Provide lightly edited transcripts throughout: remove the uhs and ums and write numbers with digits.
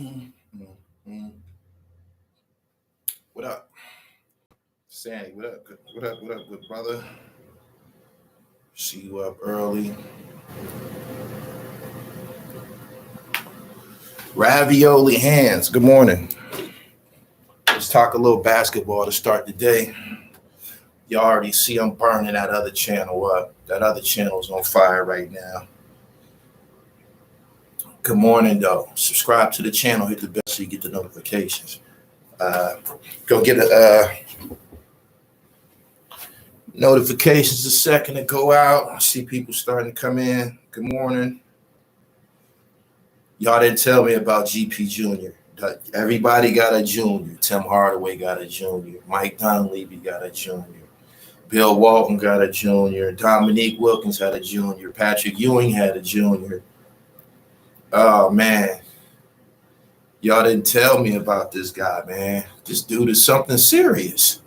Mm, mm, mm. What up, Sandy? What up? What up? What up, good brother? See you up early. Ravioli hands. Good morning. Let's talk a little basketball to start the day. You already see I'm burning that other channel up. That other channel's on fire right now. Good morning, though. Subscribe to the channel. Hit the bell so you get the notifications. Go get notifications a second to go out. I see people starting to come in. Good morning. Y'all didn't tell me about GP Jr. Everybody got a junior. Tim Hardaway got a junior. Mike Dunleavy got a junior. Bill Walton got a junior. Dominique Wilkins had a junior. Patrick Ewing had a junior. Oh, man. Y'all didn't tell me about this guy, man. This dude is something serious.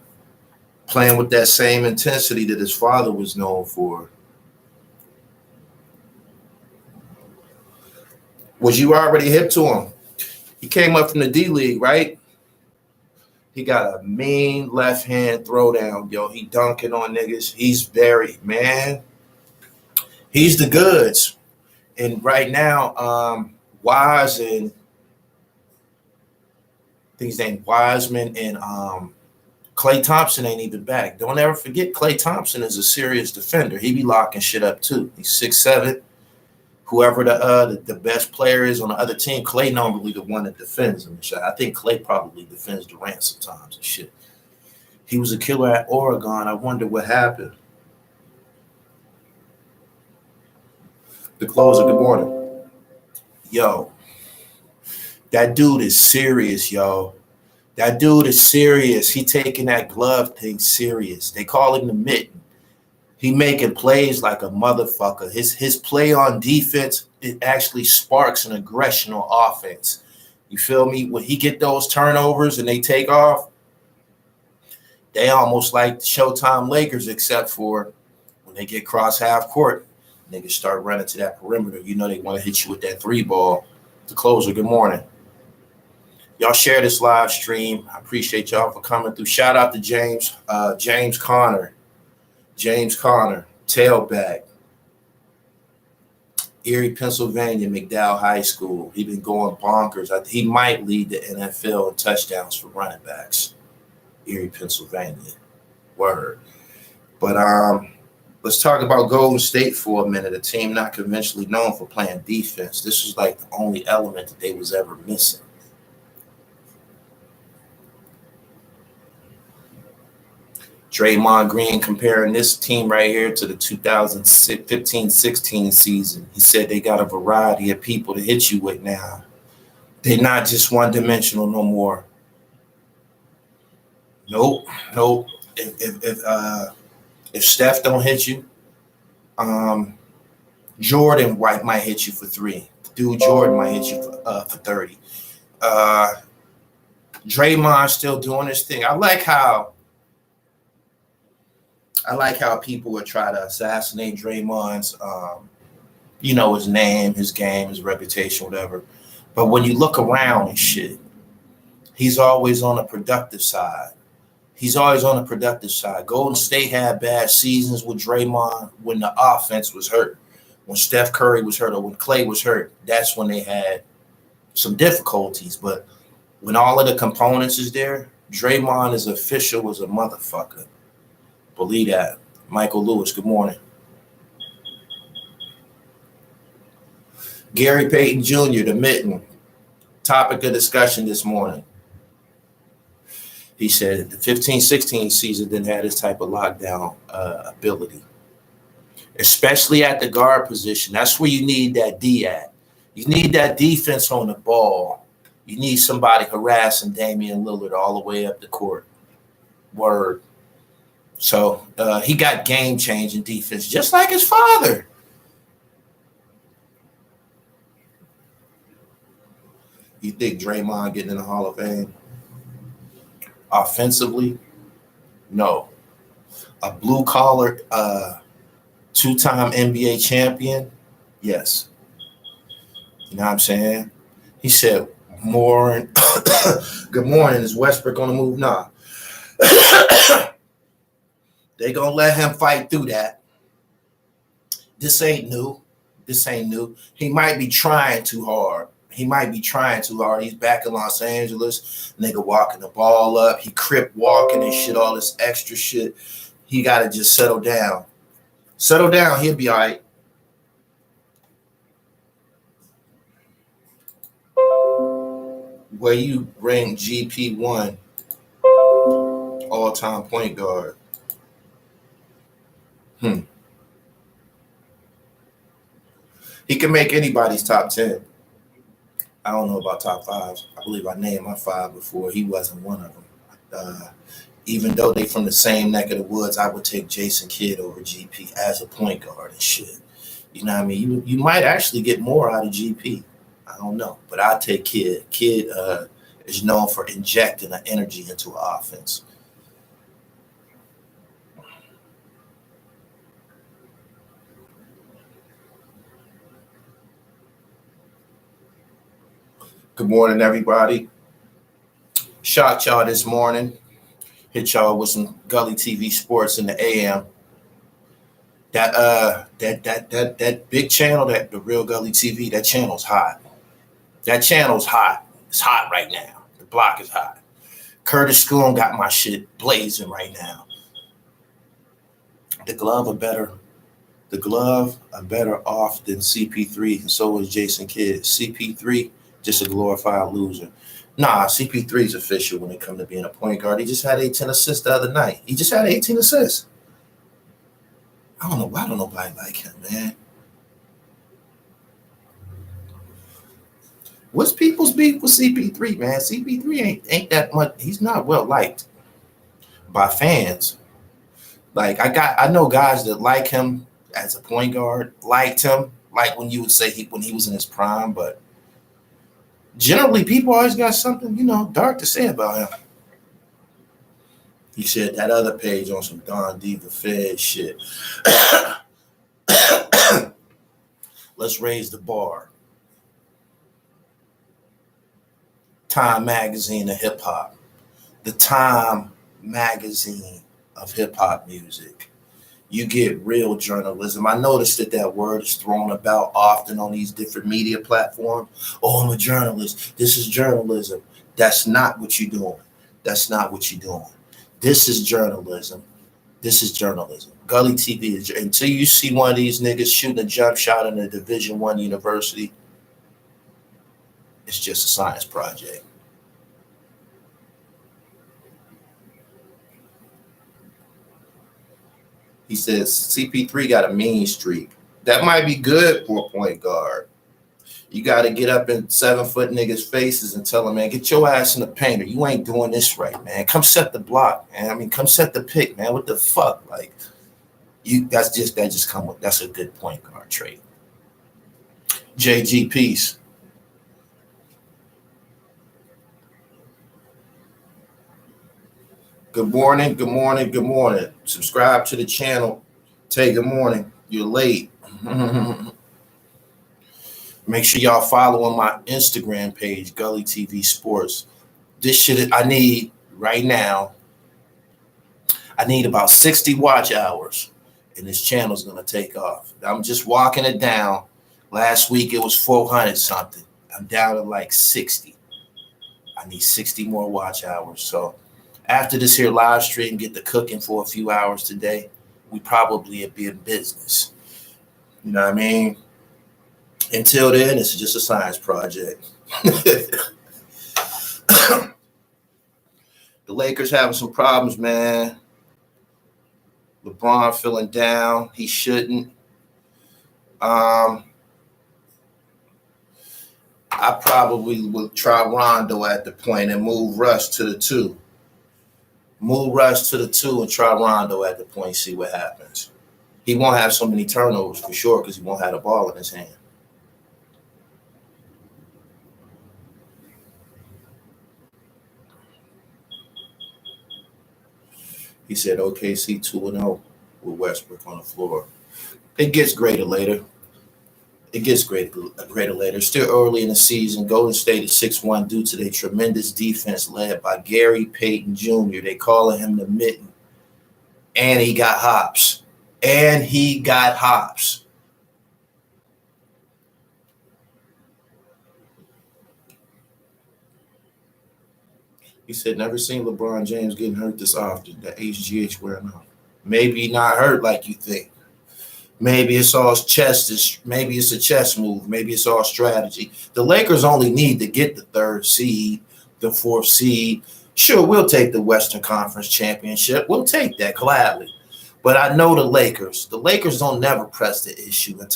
Playing with that same intensity that his father was known for. Was you already hip to him? He came up from the D League, right? He got a mean left hand throwdown, yo. He dunking on niggas. He's very, man. He's the goods. And right now, Wise and I think his name Wiseman and Klay Thompson ain't even back. Don't ever forget Klay Thompson is a serious defender. He be locking shit up too. He's 6'7". Whoever the best player is on the other team, Klay normally the one that defends him. I think Klay probably defends Durant sometimes and shit. He was a killer at Oregon. I wonder what happened. The closer, good morning. Yo, that dude is serious, yo. That dude is serious. He taking that glove thing serious. They call him the Mitten. He making plays like a motherfucker. His play on defense, it actually sparks an aggression on offense. You feel me? When he get those turnovers and they take off, they almost like the Showtime Lakers, except for when they get cross half court, niggas start running to that perimeter. You know they want to hit you with that 3 ball. The closer, good morning. Y'all share this live stream. I appreciate y'all for coming through. Shout out to James Conner. James Conner, tailback, Erie, Pennsylvania, McDowell High School. He been going bonkers. He might lead the NFL in touchdowns for running backs. Erie, Pennsylvania. Word. But let's talk about Golden State for a minute, a team not conventionally known for playing defense. This was like the only element that they was ever missing. Draymond Green comparing this team right here to the 2015-16 season. He said they got a variety of people to hit you with now. They're not just one-dimensional no more. Nope. If Steph don't hit you, Jordan might hit you for 3. Dude Jordan might hit you for 30. Draymond still doing his thing. I like how people would try to assassinate Draymond's, his name, his game, his reputation, whatever. But when you look around and shit, he's always on the productive side. Golden State had bad seasons with Draymond when the offense was hurt. When Steph Curry was hurt or when Klay was hurt, that's when they had some difficulties. But when all of the components is there, Draymond is official as a motherfucker. Believe that. Michael Lewis, good morning. Gary Payton Jr., the Mitten, topic of discussion this morning. He said the 15-16 season didn't have this type of lockdown ability, especially at the guard position. That's where you need that D at. You need that defense on the ball. You need somebody harassing Damian Lillard all the way up the court. Word. So he got game-changing defense, just like his father. You think Draymond getting in the Hall of Fame? Offensively? No. A blue-collar, 2-time NBA champion? Yes. You know what I'm saying? He said More. Good morning. Is Westbrook on the move? Nah. They gonna let him fight through that. This ain't new. This ain't new. He might be trying too hard. He might be trying too hard. He's back in Los Angeles. Nigga walking the ball up. He crip walking and shit, all this extra shit. He gotta just settle down. Settle down. He'll be all right. Where you rank GP1 all-time point guard? He can make anybody's top 10. I don't know about top 5. I believe I named my 5 before. He wasn't one of them. Even though they from the same neck of the woods, I would take Jason Kidd over GP as a point guard and shit. You know what I mean? You might actually get more out of GP. I don't know. But I'll take Kidd. Kidd is known for injecting the energy into an offense. Good morning, everybody. Shot y'all this morning. Hit y'all with some Gully TV Sports in the AM. That big channel, that the Real Gully TV, that channel's hot. That channel's hot. It's hot right now. The block is hot. Curtis Schoon got my shit blazing right now. The glove are better off than CP3, and so is Jason Kidd. CP3, just a glorified loser. Nah, CP3 is official when it comes to being a point guard. He just had 18 assists the other night. He just had 18 assists. I don't know why don't nobody like him, man. What's people's beef with CP3, man? CP3 ain't that much. He's not well liked by fans. Like I know guys that like him as a point guard, liked him, like when you would say when he was in his prime, but generally people always got something, dark to say about him. He said that other page on some Don Diva Fed shit. Let's raise the bar. Time magazine of hip hop. The Time magazine of hip hop music. You get real journalism. I noticed that word is thrown about often on these different media platforms. Oh, I'm a journalist. This is journalism. That's not what you're doing. That's not what you're doing. This is journalism. This is journalism. Gully TV is, until you see one of these niggas shooting a jump shot in a Division I university, it's just a science project. He says CP3 got a mean streak. That might be good for a point guard. You got to get up in 7-foot niggas' faces and tell them, man, get your ass in the painter. You ain't doing this right, man. Come set the block, man. I mean, come set the pick, man. What the fuck? Like, that's a good point guard trait. JG, peace. Good morning, good morning, good morning. Subscribe to the channel. Tay, good morning. You're late. Make sure y'all follow on my Instagram page, Gully TV Sports. This shit I need right now. I need about 60 watch hours, and this channel's gonna take off. I'm just walking it down. Last week it was 400 something. I'm down to like 60. I need 60 more watch hours. So after this here live stream, get the cooking for a few hours today, we probably be in business. You know what I mean? Until then, it's just a science project. The Lakers having some problems, man. LeBron feeling down. He shouldn't. I probably would try Rondo at the point and move Russ to the 2. Move Russ to the 2 and try Rondo at the point, see what happens. He won't have so many turnovers for sure because he won't have the ball in his hand. He said OKC 2-0 with Westbrook on the floor. It gets greater later. It gets greater later. Still early in the season. Golden State is 6-1 due to their tremendous defense led by Gary Payton Jr. They calling him the Mitten. And he got hops. He said, never seen LeBron James getting hurt this often. The HGH wearing off. Maybe not hurt like you think. Maybe it's all chest. Maybe it's a chess move. Maybe it's all strategy. The Lakers only need to get the 3rd seed, the 4th seed. Sure, we'll take the Western Conference Championship. We'll take that gladly. But I know the Lakers. The Lakers don't never press the issue they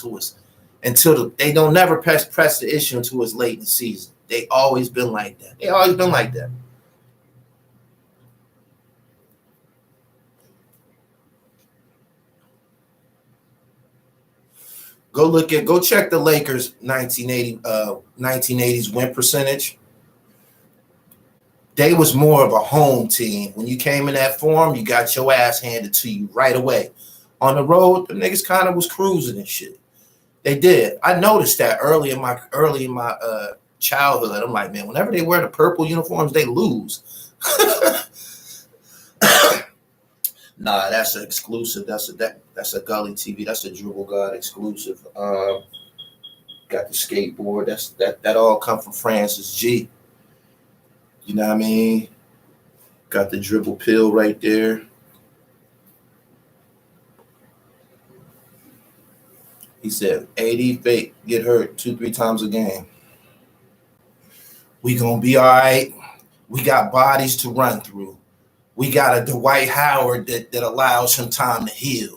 don't never press the issue until it's late in the season. They always been like that. Go check the Lakers 1980s win percentage. They was more of a home team. When you came in that form, you got your ass handed to you right away. On the road, the niggas kind of was cruising and shit. They did. I noticed that early in my childhood. I'm like, man, whenever they wear the purple uniforms, they lose. Nah, that's an exclusive. That's a Gully TV. That's a Dribble God exclusive. Got the skateboard. That all come from Francis G. You know what I mean? Got the dribble pill right there. He said, AD fake get hurt 2-3 times a game. We gonna be all right. We got bodies to run through. We got a Dwight Howard that allows him time to heal.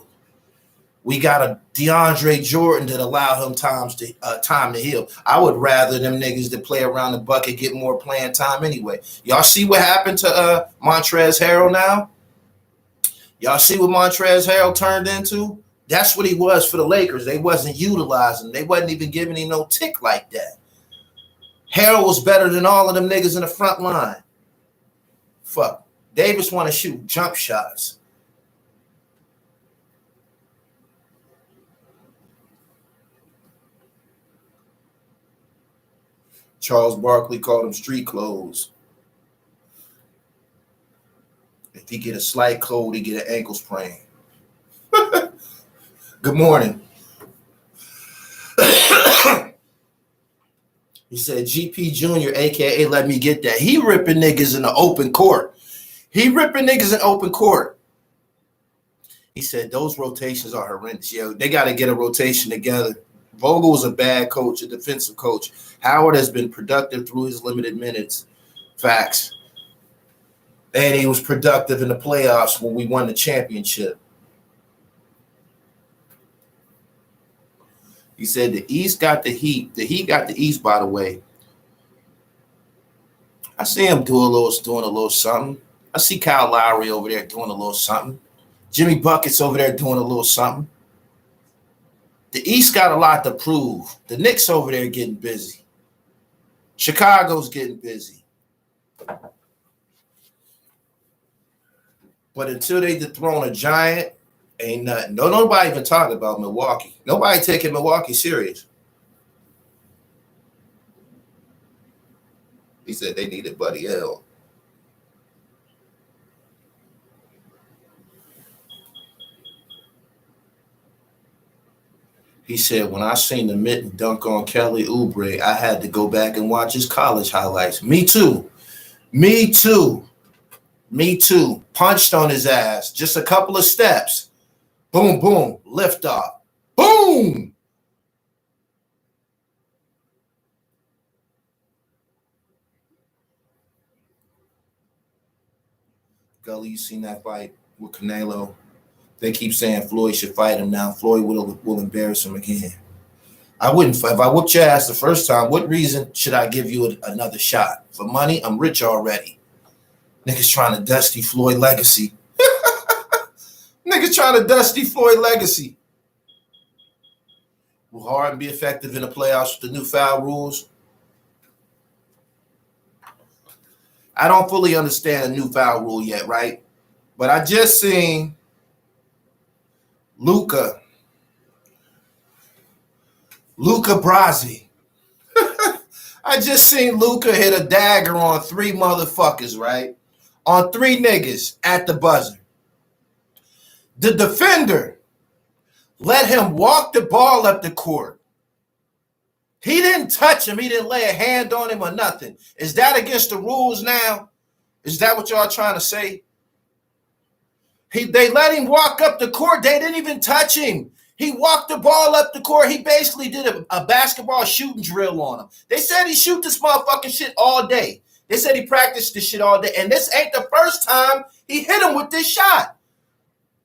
We got a DeAndre Jordan that allow him time to heal. I would rather them niggas that play around the bucket get more playing time anyway. Y'all see what happened to Montrezl Harrell now? Y'all see what Montrezl Harrell turned into? That's what he was for the Lakers. They wasn't utilizing him. They wasn't even giving him no tick like that. Harrell was better than all of them niggas in the front line. Fuck. Davis want to shoot jump shots. Charles Barkley called them street clothes. If he get a slight cold, he get an ankle sprain. Good morning. He said GP Jr., a.k.a. let me get that. He ripping niggas in the open court. He said those rotations are horrendous. Yo, they got to get a rotation together. Vogel was a bad coach, a defensive coach. Howard has been productive through his limited minutes. Facts. And he was productive in the playoffs when we won the championship. He said the East got the Heat. The Heat got the East, by the way. I see him doing a little something. I see Kyle Lowry over there doing a little something. Jimmy Buckets over there doing a little something. The East got a lot to prove. The Knicks over there getting busy. Chicago's getting busy. But until they dethrone a giant, ain't nothing. Nobody even talking about Milwaukee. Nobody taking Milwaukee serious. He said they needed Buddy L. He said, when I seen the Mitten dunk on Kelly Oubre, I had to go back and watch his college highlights. Me too. Punched on his ass. Just a couple of steps. Boom, boom. Lift off. Boom. Gully, you seen that fight with Canelo? They keep saying Floyd should fight him now. Floyd will embarrass him again. I wouldn't. If I whooped your ass the first time, what reason should I give you another shot? For money? I'm rich already. Niggas trying to dusty Floyd legacy. Niggas trying to dusty Floyd legacy. Will Harden be effective in the playoffs with the new foul rules? I don't fully understand the new foul rule yet, right? But I just seen Luka Luca Brasi. I just seen Luca hit a dagger on 3 motherfuckers, right? On 3 niggas at the buzzer. The defender let him walk the ball up the court. He didn't touch him. He didn't lay a hand on him or nothing. Is that against the rules now? Is that what y'all trying to say? They let him walk up the court. They didn't even touch him. He walked the ball up the court. He basically did a basketball shooting drill on him. They said he shoot this motherfucking shit all day. They said he practiced this shit all day. And this ain't the first time he hit him with this shot.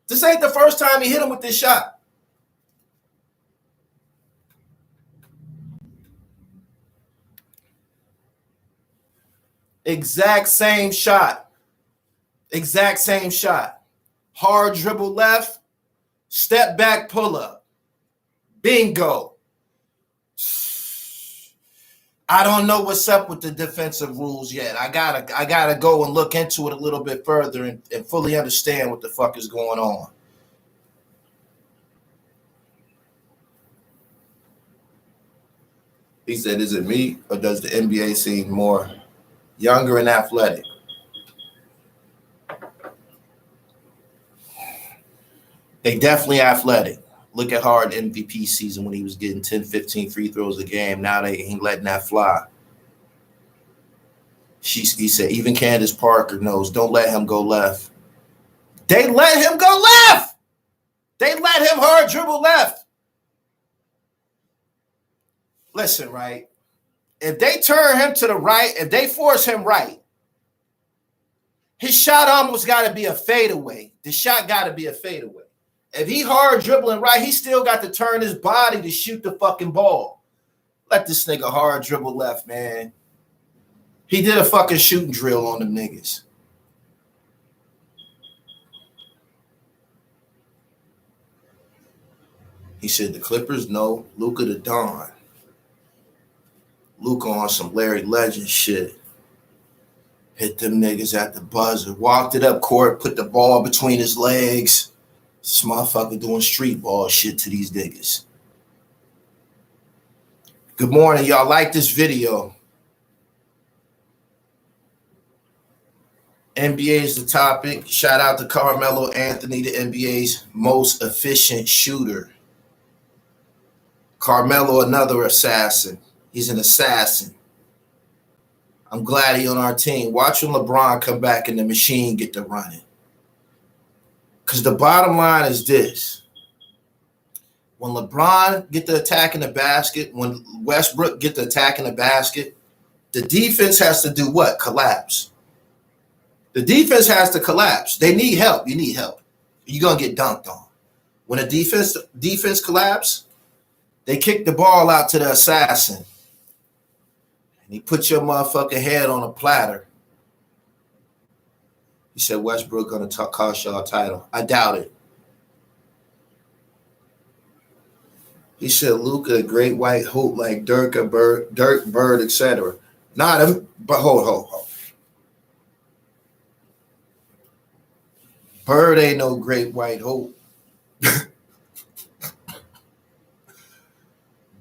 This ain't the first time he hit him with this shot. Exact same shot. Exact same shot. Hard dribble left, step back pull up. Bingo. I don't know what's up with the defensive rules yet. I gotta go and look into it a little bit further and fully understand what the fuck is going on. He said, is it me or does the NBA seem more younger and athletic? They definitely athletic. Look at Hard MVP season when he was getting 10, 15 free throws a game. Now they ain't letting that fly. He said, even Candace Parker knows, don't let him go left. They let him go left. They let him hard dribble left. Listen, right? If they turn him to the right, if they force him right, his shot almost got to be a fadeaway. The shot got to be a fadeaway. If he hard dribbling right, he still got to turn his body to shoot the fucking ball. Let this nigga hard dribble left, man. He did a fucking shooting drill on them niggas. He said the Clippers, no. Luka the Don. Luka on some Larry Legend shit. Hit them niggas at the buzzer. Walked it up court, put the ball between his legs. This motherfucker doing street ball shit to these niggas. Good morning. Y'all like this video? NBA is the topic. Shout out to Carmelo Anthony, the NBA's most efficient shooter. Carmelo, another assassin. He's an assassin. I'm glad he's on our team. Watching LeBron come back and the machine get to running. Because the bottom line is this. When LeBron get the attack in the basket, when Westbrook get the attack in the basket, the defense has to do what? Collapse. The defense has to collapse. They need help. You need help. You're going to get dunked on. When a defense collapse, they kick the ball out to the assassin. And he put your motherfucking head on a platter. He said Westbrook going to cost y'all a title. I doubt it. He said Luka, a great white hoop like Dirk, Bird, etc. Not him, but hold. Bird ain't no great white hope.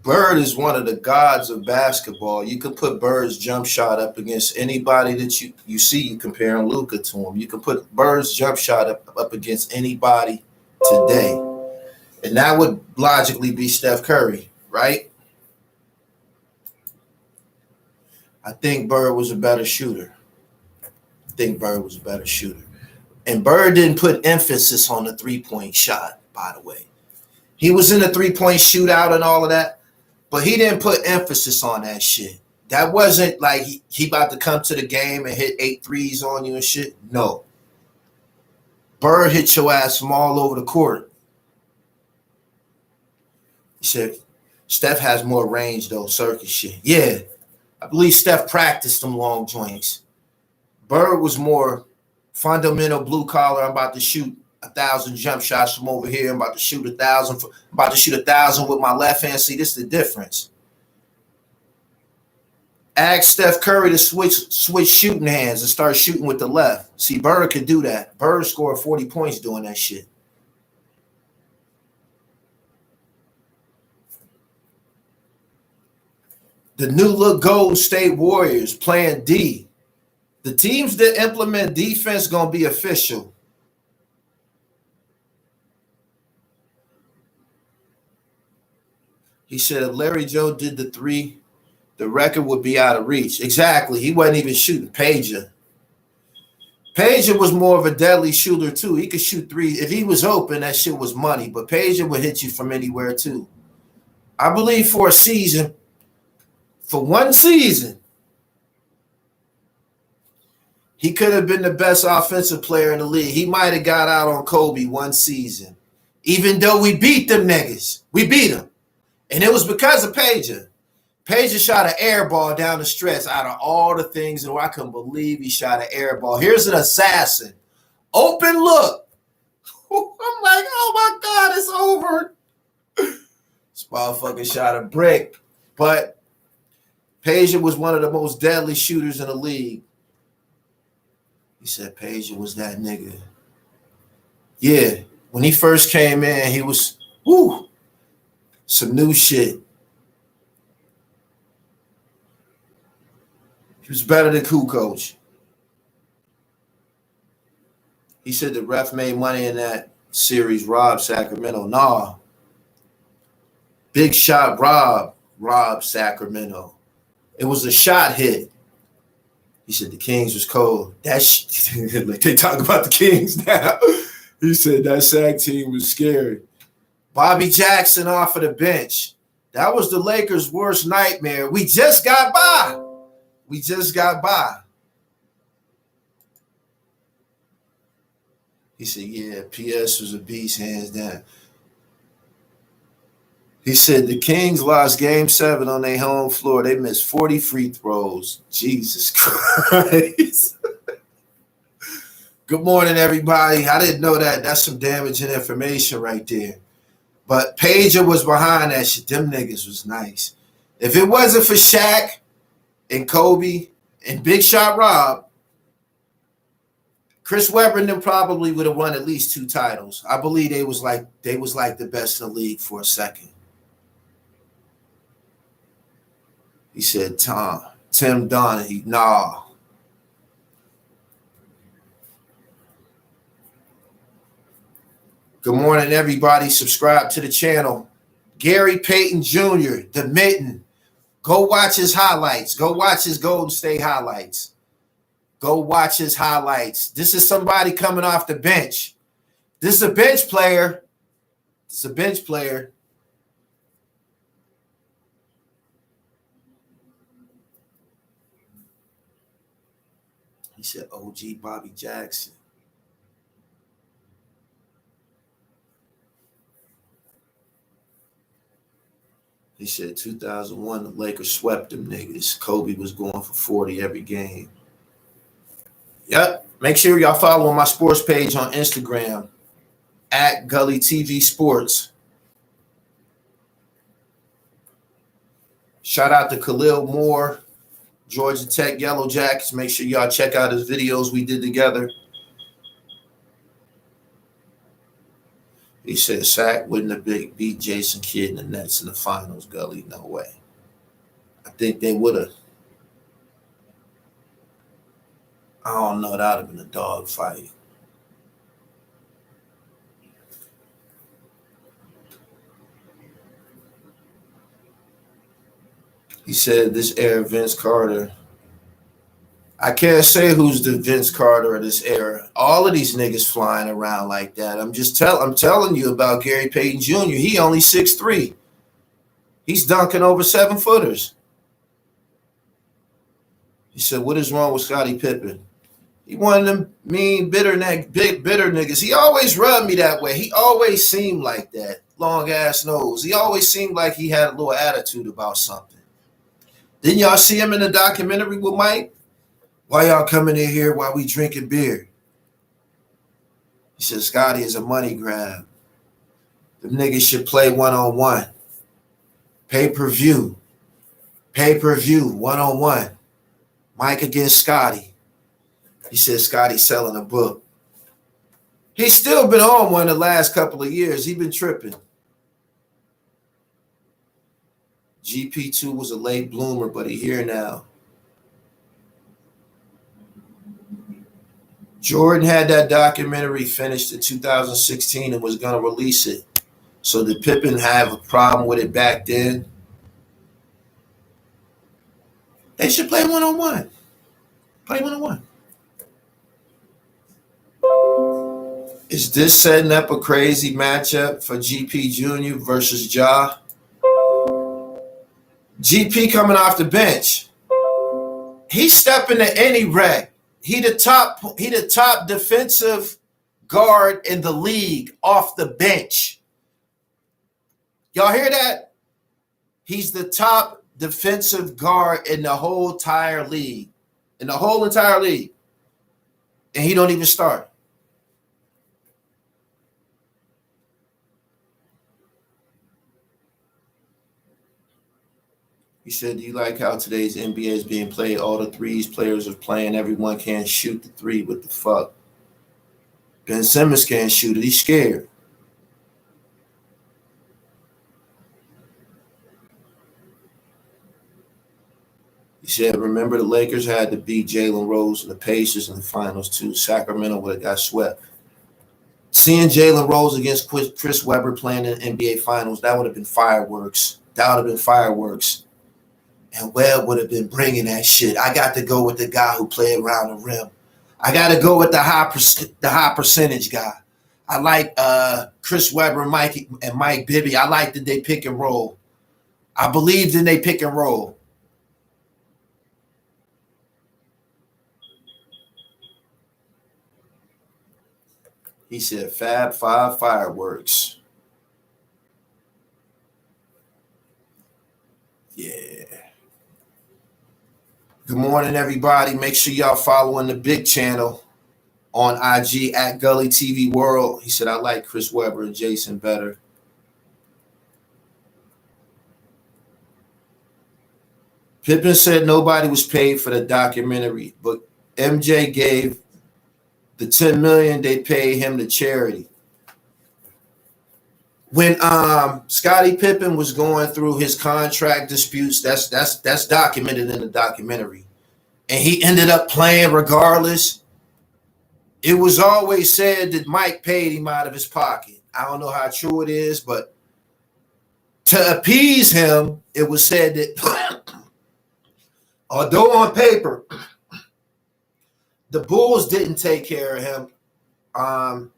Bird is one of the gods of basketball. You can put Bird's jump shot up against anybody that you see. You comparing Luka to him. You can put Bird's jump shot up against anybody today. And that would logically be Steph Curry, right? I think Bird was a better shooter. And Bird didn't put emphasis on the three-point shot, by the way. He was in the three-point shootout and all of that, but he didn't put emphasis on that shit. That wasn't like he about to come to the game and hit 8 threes on you and shit. No. Bird hit your ass from all over the court. He said, Steph has more range, though, circuit shit. Yeah, I believe Steph practiced them long joints. Bird was more fundamental blue collar. I'm about to shoot 1,000 jump shots from over here. I'm about to shoot 1,000. I'm about to shoot 1,000 with my left hand. See, this is the difference. Ask Steph Curry to switch shooting hands and start shooting with the left. See, Bird could do that. Bird scored 40 points doing that shit. The new look Golden State Warriors playing D. The teams that implement defense gonna be official. He said if Larry Joe did the three, the record would be out of reach. Exactly. He wasn't even shooting Pager. Pager was more of a deadly shooter too. He could shoot three. If he was open, that shit was money. But Pager would hit you from anywhere too. I believe for one season, he could have been the best offensive player in the league. He might have got out on Kobe one season. Even though we beat them niggas. We beat them. And it was because of Pager. Pager shot an air ball down the stretch out of all the things. And I couldn't believe he shot an air ball. Here's an assassin. Open look. I'm like, oh my God, it's over. This motherfucker shot a brick. But Pager was one of the most deadly shooters in the league. He said Pager was that nigga. Yeah. When he first came in, he was, some new shit. He was better than Kukoc. He said the ref made money in that series, robbed Sacramento. Nah. Big shot robbed Sacramento. It was a shot hit. He said the Kings was cold. Like they talk about the Kings now. He said that Sac team was scary. Bobby Jackson off of the bench. That was the Lakers' worst nightmare. We just got by. He said, yeah, PS was a beast, hands down. He said the Kings lost game 7 on their home floor. They missed 40 free throws. Jesus Christ. Good morning, everybody. I didn't know that. That's some damaging information right there. But Pager was behind that shit. Them niggas was nice. If it wasn't for Shaq and Kobe and Big Shot Rob, Chris Webber and them probably would have won at least 2 titles. I believe they was like the best in the league for a second. He said, Tim Donahue, nah. Good morning, everybody. Subscribe to the channel. Gary Payton Jr., the Mitten. Go watch his highlights. Go watch his Golden State highlights. Go watch his highlights. This is somebody coming off the bench. This is a bench player. He said, OG Bobby Jackson. He said 2001, the Lakers swept them niggas. Kobe was going for 40 every game. Yep. Make sure y'all follow my sports page on Instagram at Gully TV Sports. Shout out to Khalil Moore, Georgia Tech Yellow Jackets. Make sure y'all check out his videos we did together. He said Sac wouldn't have beat Jason Kidd and the Nets in the finals, Gully. No way. I think they would have. I don't know. That would have been a dog fight. He said this era, Vince Carter. I can't say who's the Vince Carter of this era. All of these niggas flying around like that. I'm telling you about Gary Payton Jr. He only 6'3". He's dunking over 7-footers. He said, what is wrong with Scottie Pippen? He one of them mean, bitter niggas. He always rubbed me that way. He always seemed like that. Long ass nose. He always seemed like he had a little attitude about something. Didn't y'all see him in the documentary with Mike? Why y'all coming in here while we drinking beer? He said, Scotty is a money grab. The niggas should play one-on-one. Pay-per-view. Pay-per-view, one-on-one. Mike against Scotty. He said Scotty selling a book. He's still been on one the last couple of years. He been tripping. GP2 was a late bloomer, but he here now. Jordan had that documentary finished in 2016 and was going to release it. So did Pippen have a problem with it back then? They should play one-on-one. Play one-on-one. Is this setting up a crazy matchup for GP Jr. versus Ja? GP coming off the bench. He's stepping to any wreck. He the top defensive guard in the league off the bench. Y'all hear that? He's the top defensive guard in the whole entire league. In the whole entire league. And he don't even start. He said, do you like how today's NBA is being played? All the threes players are playing. Everyone can't shoot the three. What the fuck? Ben Simmons can't shoot it. He's scared. He said, remember the Lakers had to beat Jalen Rose and the Pacers in the finals too. Sacramento would have got swept. Seeing Jalen Rose against Chris Webber playing in the NBA finals, that would have been fireworks. That would have been fireworks. And Webb would have been bringing that shit. I got to go with the guy who played around the rim. I got to go with the high percentage guy. I like Chris Webber and Mike Bibby. I like that they pick and roll. I believed in they pick and roll. He said, Fab Five fireworks. Yeah. Good morning, everybody. Make sure y'all following the big channel on IG at Gully TV World. He said, I like Chris Webber and Jason better. Pippen said nobody was paid for the documentary, but MJ gave the $10 million they paid him to charity. When Scottie Pippen was going through his contract disputes, that's documented in the documentary, and he ended up playing regardless. It was always said that Mike paid him out of his pocket. I don't know how true it is, but to appease him, it was said that although on paper the Bulls didn't take care of him,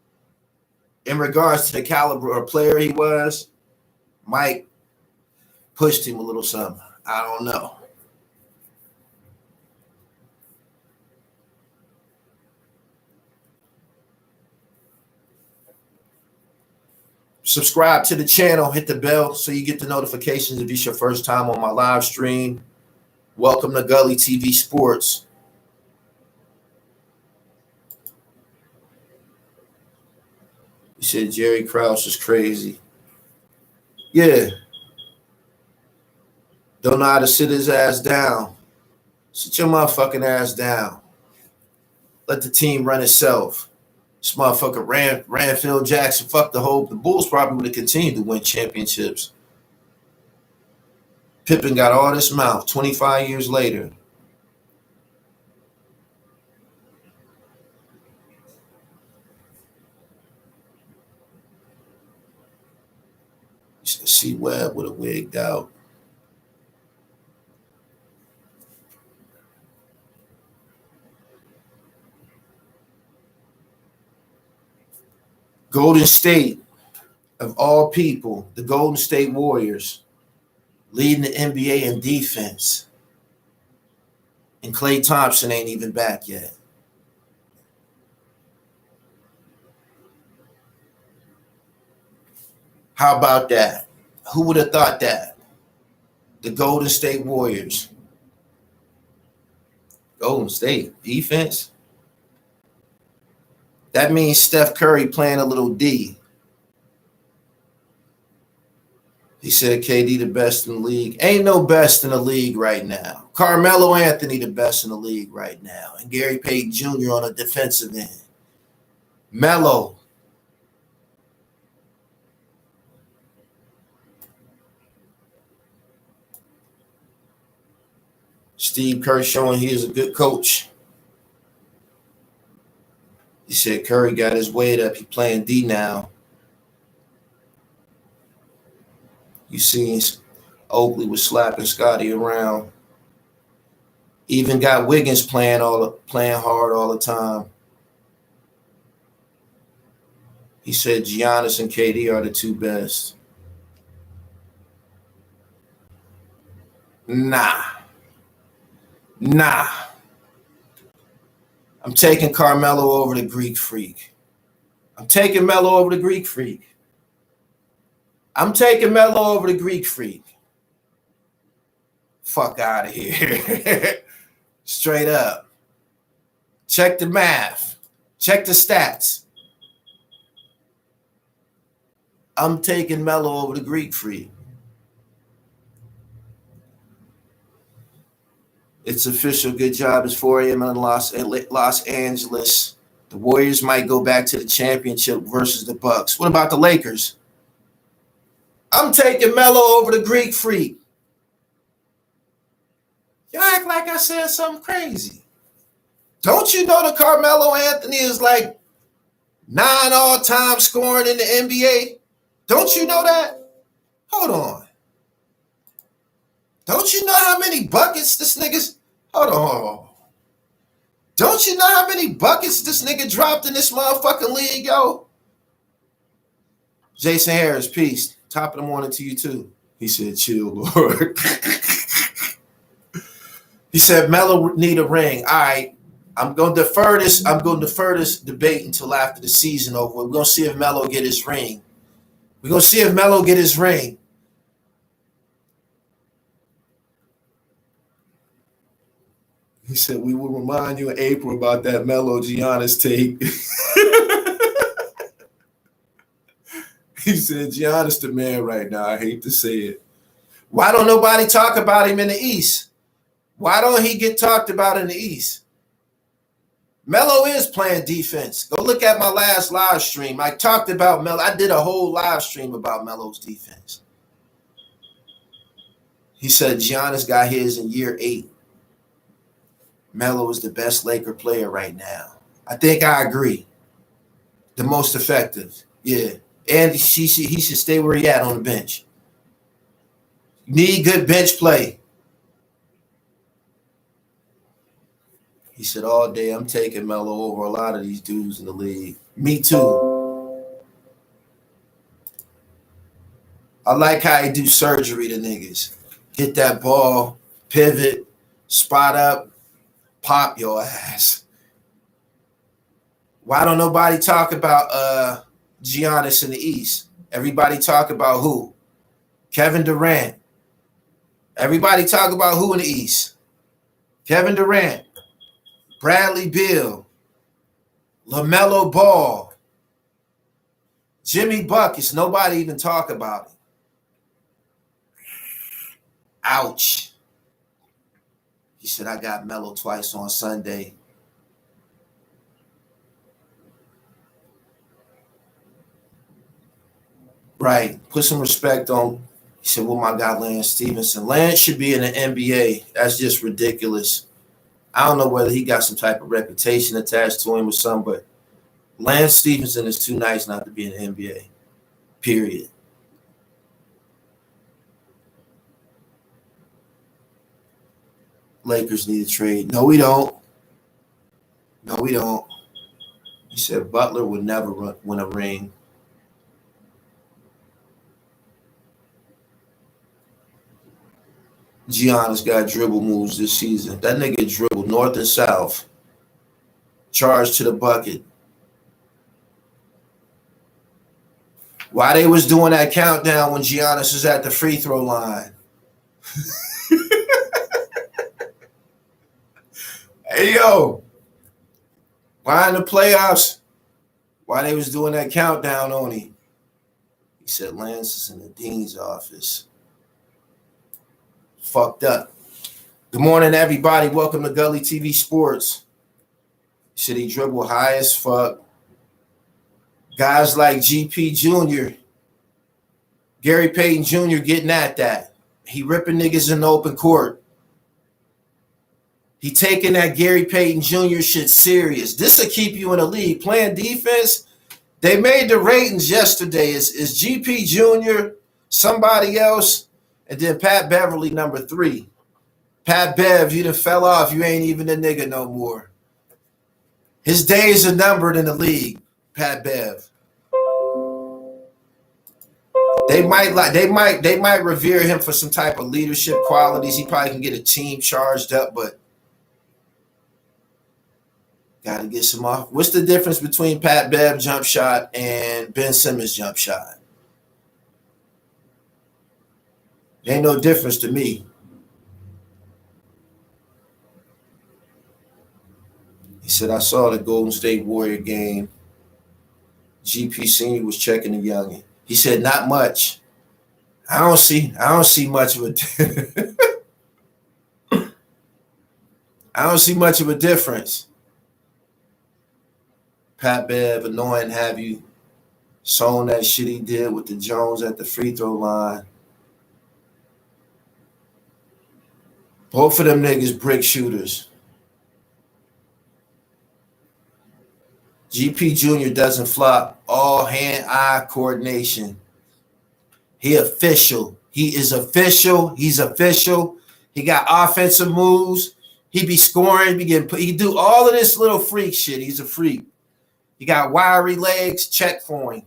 in regards to the caliber of player he was, Mike pushed him a little something. I don't know. Subscribe to the channel, hit the bell so you get the notifications if it's your first time on my live stream. Welcome to Gully TV Sports. He said Jerry Krause is crazy. Yeah. Don't know how to sit his ass down. Sit your motherfucking ass down. Let the team run itself. This motherfucker ran Phil Jackson. Fuck the whole. The Bulls probably would have continued to win championships. Pippen got all this mouth 25 years later. See Webb would have wigged out. Golden State, of all people, the Golden State Warriors, leading the NBA in defense. And Klay Thompson ain't even back yet. How about that? Who would have thought that? The Golden State Warriors. Golden State defense? That means Steph Curry playing a little D. He said KD the best in the league. Ain't no best in the league right now. Carmelo Anthony the best in the league right now. And Gary Payton Jr. on a defensive end. Melo. Steve Kerr showing he is a good coach. He said Curry got his weight up. He playing D now. You seen Oakley was slapping Scotty around. Even got Wiggins playing hard all the time. He said Giannis and KD are the two best. Nah. I'm taking Carmelo over the Greek Freak. I'm taking Melo over the Greek Freak. Fuck out of here. Straight up. Check the math. Check the stats. I'm taking Melo over the Greek Freak. It's official. Good job. It's 4 a.m. in Los Angeles. The Warriors might go back to the championship versus the Bucks. What about the Lakers? I'm taking Melo over the Greek Freak. Y'all act like I said something crazy. Don't you know that Carmelo Anthony is like 9 all-time scoring in the NBA? Don't you know that? Hold on. Don't you know how many buckets this nigga's... Hold on. Don't you know how many buckets this nigga dropped in this motherfucking league, yo? Jason Harris, peace. Top of the morning to you, too. He said, chill, Lord. He said, Melo need a ring. All right. I'm going to defer this debate until after the season over. We're going to see if Melo get his ring. He said, we will remind you in April about that Melo Giannis tape. He said, Giannis the man right now. I hate to say it. Why don't nobody talk about him in the East? Why don't he get talked about in the East? Melo is playing defense. Go look at my last live stream. I talked about Melo. I did a whole live stream about Melo's defense. He said Giannis got his in year 8. Melo is the best Laker player right now. I think I agree. The most effective. Yeah. And he should stay where he at on the bench. Need good bench play. He said all day, I'm taking Melo over a lot of these dudes in the league. Me too. I like how he do surgery to niggas. Get that ball, pivot, spot up, pop your ass. Why don't nobody talk about Giannis in the East? Everybody talk about who? Kevin Durant. Everybody talk about who in the East? Kevin Durant, Bradley Beal, LaMelo Ball, Jimmy Buckets. Nobody even talk about it. Ouch. He said, I got Melo twice on Sunday. Right. Put some respect on. He said, well, my guy, Lance Stevenson. Lance should be in the NBA. That's just ridiculous. I don't know whether he got some type of reputation attached to him or something, but Lance Stevenson is too nice not to be in the NBA. Period. Lakers need a trade. No, we don't. He said Butler would never win a ring. Giannis got dribble moves this season. That nigga dribbled north and south. Charge to the bucket. Why they was doing that countdown when Giannis was at the free throw line? Hey, yo. Why in the playoffs? Why they was doing that countdown on him? He said Lance is in the dean's office. Fucked up. Good morning, everybody. Welcome to Gully TV Sports. Should he dribble high as fuck? Guys like GP Jr., Gary Payton Jr. getting at that. He ripping niggas in the open court. He taking that Gary Payton Jr. shit serious. This will keep you in the league. Playing defense, they made the ratings yesterday. Is GP Jr., somebody else, and then Pat Beverly number 3. Pat Bev, you done fell off. You ain't even a nigga no more. His days are numbered in the league, Pat Bev. They might revere him for some type of leadership qualities. He probably can get a team charged up, but got to get some off. What's the difference between Pat Bev jump shot and Ben Simmons jump shot? Ain't no difference to me. He said, I saw the Golden State Warrior game. GP Senior was checking the youngin. He said, not much. I don't see much of a I don't see much of a difference. Pat Bev, annoying have you shown that shit he did with the Jones at the free throw line. Both of them niggas brick shooters. GP Jr. doesn't flop. All hand-eye coordination. He official. He is official. He's official. He got offensive moves. He be scoring. He do all of this little freak shit. He's a freak. He got wiry legs. Check for him.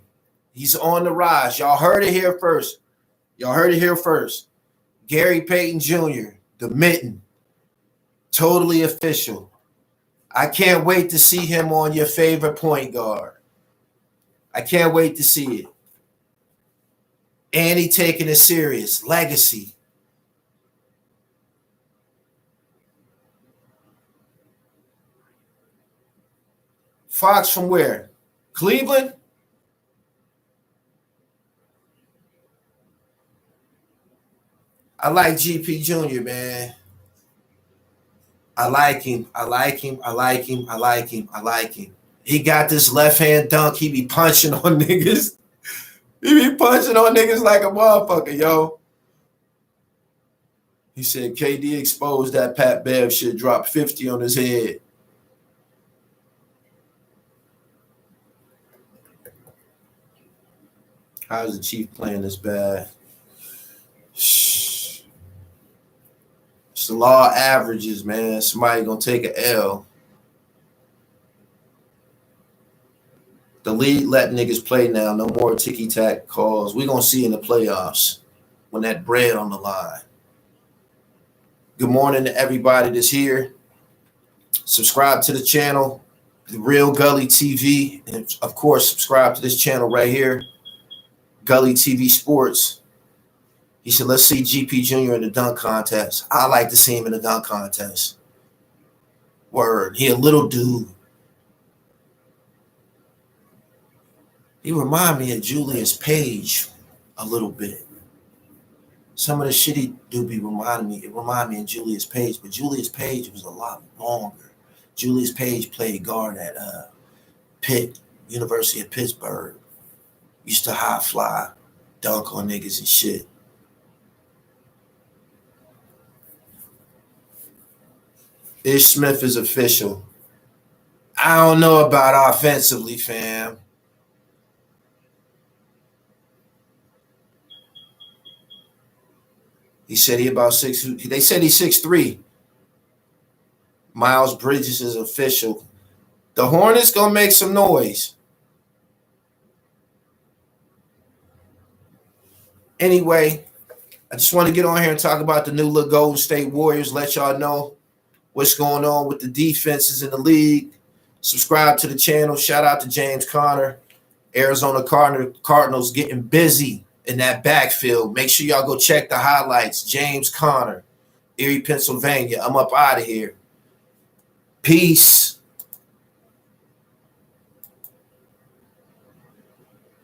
He's on the rise. Y'all heard it here first. Gary Payton Jr., the Mitten. Totally official. I can't wait to see him on your favorite point guard. I can't wait to see it. And he taking it serious. Legacy. Fox from where? Cleveland? I like GP Jr., man. I like him. He got this left hand dunk. He be punching on niggas. Like a motherfucker, yo. He said KD exposed that Pat Bev shit, dropped 50 on his head. How's the Chief playing this bad? It's the law of averages, man. Somebody gonna take an L. The league let niggas play now. No more ticky-tack calls. We're gonna see in the playoffs when that bread on the line. Good morning to everybody that's here. Subscribe to the channel, The Real Gully TV. And of course, subscribe to this channel right here, Gully TV Sports. He said, let's see GP Jr. in the dunk contest. I like to see him in the dunk contest. Word. He a little dude. He remind me of Julius Page a little bit. Some of the shit he do be remind me of Julius Page, but Julius Page was a lot longer. Julius Page played guard at Pitt, University of Pittsburgh. Used to high fly, dunk on niggas and shit. Ish Smith is official. I don't know about offensively, fam. He said he about 6. They said he's 6'3". Miles Bridges is official. The Hornets gonna make some noise. Anyway, I just want to get on here and talk about the new little Golden State Warriors. Let y'all know what's going on with the defenses in the league. Subscribe to the channel. Shout out to James Conner. Arizona Cardinals getting busy in that backfield. Make sure y'all go check the highlights. James Conner, Erie, Pennsylvania. I'm up out of here. Peace.